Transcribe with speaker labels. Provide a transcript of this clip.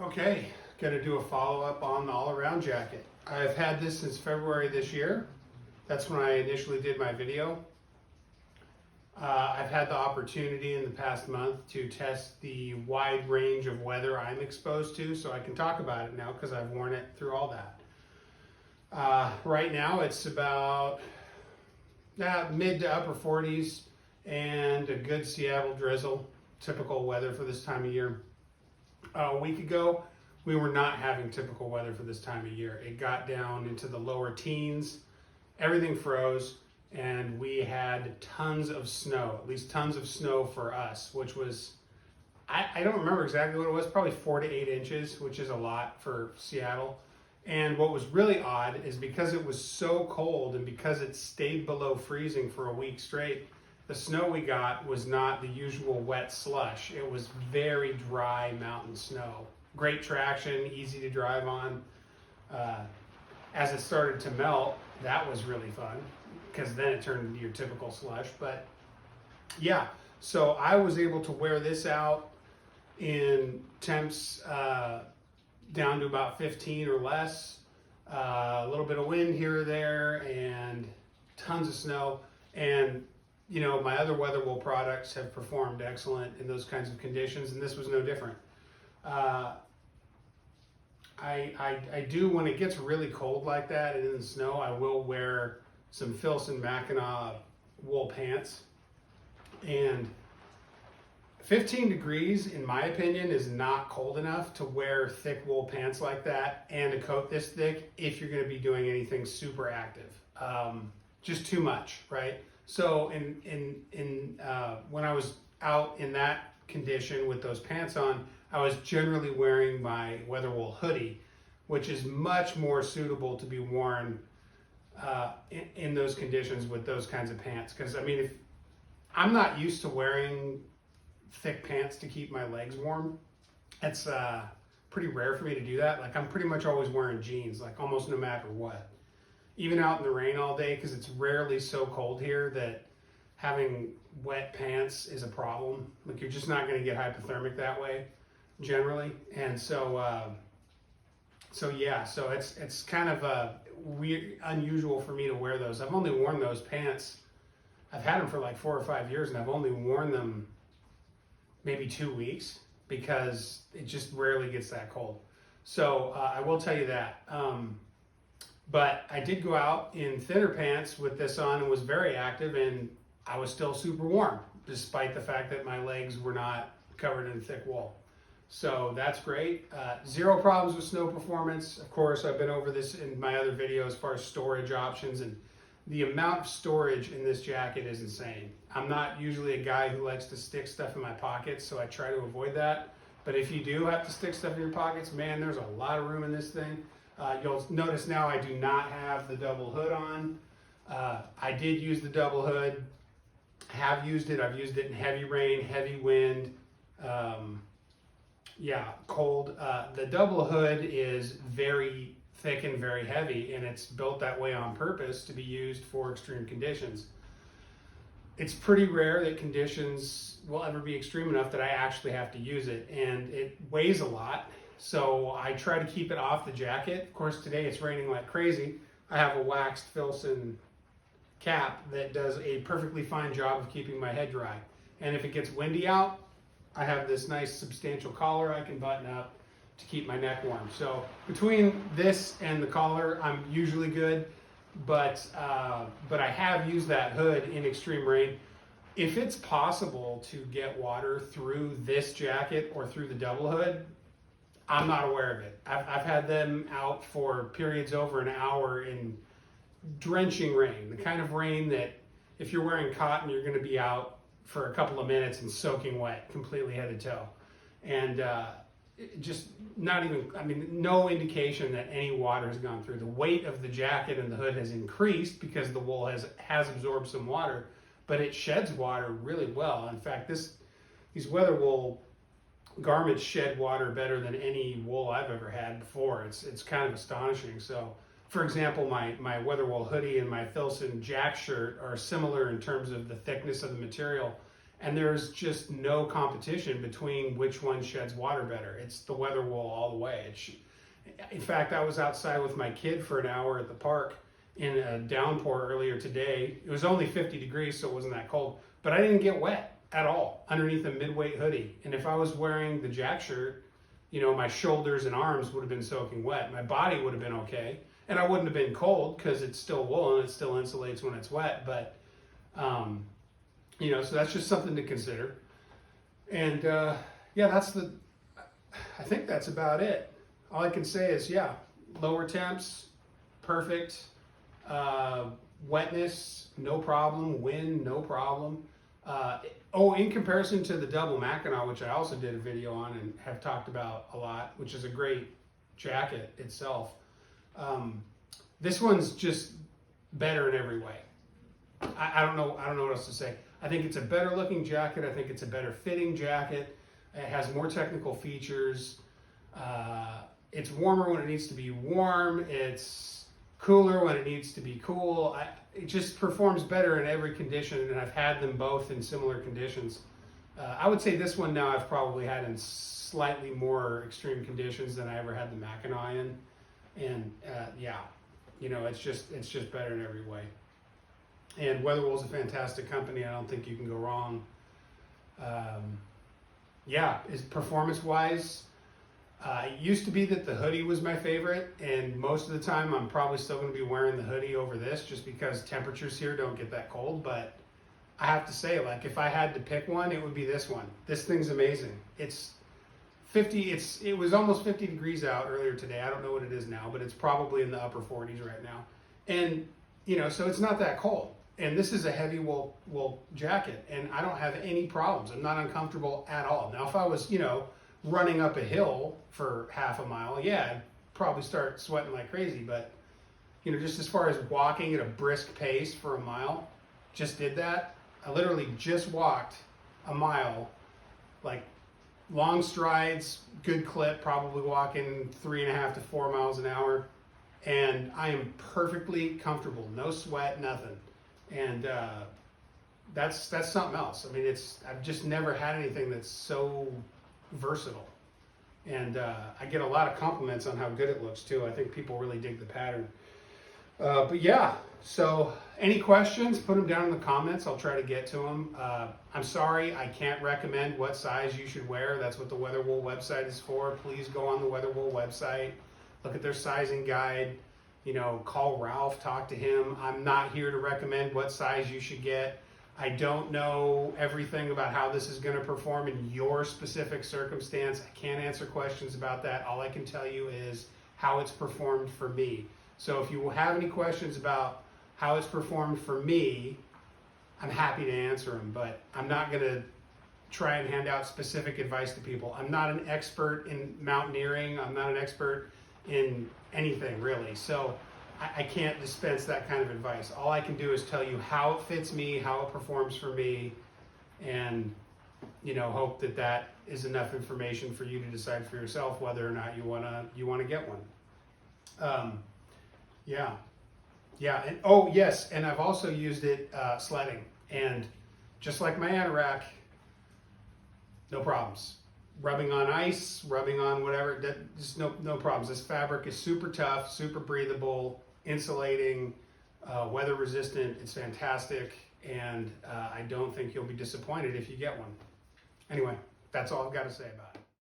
Speaker 1: Okay, gonna do a follow-up on the all-around jacket. I've had this since February this year. That's when I initially did my video. I've had the opportunity in the past month to test the wide range of weather I'm exposed to, so I can talk about it now because I've worn it through all that. Right now it's about mid to upper 40s and a good Seattle drizzle, typical weather for this time of year. A week ago, we were not having typical weather for this time of year. It got down into the lower teens, everything froze, and we had tons of snow, at least tons of snow for us, which was, I don't remember exactly what it was, probably 4 to 8 inches, which is a lot for Seattle. And what was really odd is because it was so cold and because it stayed below freezing for a week straight, the snow we got was not the usual wet slush. It was very dry mountain snow. Great traction, easy to drive on. As it started to melt, that was really fun because then it turned into your typical slush. But yeah, so I was able to wear this out in temps down to about 15 or less, a little bit of wind here or there, and tons of snow. And you know, my other Weatherwool products have performed excellent in those kinds of conditions, and this was no different. I do, when it gets really cold like that and in the snow, I will wear some Filson Mackinac wool pants. And 15 degrees, in my opinion, is not cold enough to wear thick wool pants like that and a coat this thick if you're going to be doing anything super active. Just too much, right? So when I was out in that condition with those pants on, I was generally wearing my Weatherwool hoodie, which is much more suitable to be worn in those conditions with those kinds of pants. Because I mean, if I'm not used to wearing thick pants to keep my legs warm, it's pretty rare for me to do that. Like, I'm pretty much always wearing jeans, like almost no matter what. Even out in the rain all day, because it's rarely so cold here that having wet pants is a problem. Like, you're just not going to get hypothermic that way generally. And so it's kind of weird, unusual for me to wear those. I've only worn those pants. I've had them for like 4 or 5 years, and I've only worn them maybe 2 weeks because it just rarely gets that cold. So I will tell you that. But I did go out in thinner pants with this on and was very active, and I was still super warm, despite the fact that my legs were not covered in thick wool. So that's great. Zero problems with snow performance. Of course, I've been over this in my other video as far as storage options, and the amount of storage in this jacket is insane. I'm not usually a guy who likes to stick stuff in my pockets, so I try to avoid that. But if you do have to stick stuff in your pockets, man, there's a lot of room in this thing. You'll notice now I do not have the double hood on. I did use the double hood, have used it. I've used it in heavy rain, heavy wind, cold. The double hood is very thick and very heavy, and it's built that way on purpose to be used for extreme conditions. It's pretty rare that conditions will ever be extreme enough that I actually have to use it, and it weighs a lot. So I try to keep it off the jacket. Of course, today it's raining like crazy. I have a waxed Filson cap that does a perfectly fine job of keeping my head dry. And if it gets windy out, I have this nice substantial collar I can button up to keep my neck warm. So between this and the collar, I'm usually good. But I have used that hood in extreme rain. If it's possible to get water through this jacket or through the double hood, I'm not aware of it. I've had them out for periods over an hour in drenching rain, the kind of rain that if you're wearing cotton, you're going to be out for a couple of minutes and soaking wet, completely head to toe. And just not even, I mean, no indication that any water has gone through. The weight of the jacket and the hood has increased because the wool has absorbed some water, but it sheds water really well. In fact, these Weatherwool garments shed water better than any wool I've ever had before. It's kind of astonishing. So, for example, my Weatherwool hoodie and my Filson jack shirt are similar in terms of the thickness of the material, and there's just no competition between which one sheds water better. It's the Weatherwool all the way. In fact, I was outside with my kid for an hour at the park in a downpour earlier today. It was only 50 degrees, so it wasn't that cold, but I didn't get wet at all underneath a mid-weight hoodie. And if I was wearing the Jack shirt, you know, my shoulders and arms would have been soaking wet. My body would have been okay, and I wouldn't have been cold because it's still wool and it still insulates when it's wet. But you know, so that's just something to consider. And yeah, I think that's about it. All I can say is, yeah, lower temps, perfect. Wetness, no problem. Wind, no problem. In comparison to the double Mackinac, which I also did a video on and have talked about a lot, which is a great jacket itself. This one's just better in every way. I don't know what else to say. I think it's a better looking jacket. I think it's a better fitting jacket. It has more technical features. It's warmer when it needs to be warm. It's cooler when it needs to be cool. It just performs better in every condition, and I've had them both in similar conditions. I would say this one now I've probably had in slightly more extreme conditions than I ever had the Mackinac in. And yeah, you know, it's just better in every way. And Weatherwool's a fantastic company. I don't think you can go wrong. Yeah, performance-wise, it used to be that the hoodie was my favorite, and most of the time I'm probably still going to be wearing the hoodie over this just because temperatures here don't get that cold. But I have to say, like, if I had to pick one, it would be this one. This thing's amazing. It's 50. It was almost 50 degrees out earlier today. I don't know what it is now, but it's probably in the upper 40s right now. And you know, so it's not that cold. And this is a heavy wool jacket, and I don't have any problems. I'm not uncomfortable at all. Now, if I was, you know, running up a hill for half a mile, yeah, I'd probably start sweating like crazy. But, you know, just as far as walking at a brisk pace for a mile, just did that. I literally just walked a mile, like long strides, good clip, probably walking 3.5 to 4 miles an hour. And I am perfectly comfortable, no sweat, nothing. And that's something else. I mean, I've just never had anything that's so versatile. And I get a lot of compliments on how good it looks too. I think people really dig the pattern. But yeah, so any questions, put them down in the comments. I'll try to get to them. I'm sorry, I can't recommend what size you should wear. That's what the Weatherwool website is for. Please go on the Weatherwool website, look at their sizing guide. You know, call Ralph, talk to him. I'm not here to recommend what size you should get. I don't know everything about how this is going to perform in your specific circumstance. I can't answer questions about that. All I can tell you is how it's performed for me. So if you have any questions about how it's performed for me, I'm happy to answer them, but I'm not going to try and hand out specific advice to people. I'm not an expert in mountaineering. I'm not an expert in anything really, so I can't dispense that kind of advice. All I can do is tell you how it fits me, how it performs for me, and you know, hope that is enough information for you to decide for yourself whether or not you want to get one. Yeah, and oh yes, and I've also used it sledding, and just like my anorak, no problems. Rubbing on ice, rubbing on whatever, just no problems. This fabric is super tough, super breathable, insulating, weather resistant. It's fantastic, and I don't think you'll be disappointed if you get one. Anyway, that's all I've got to say about it.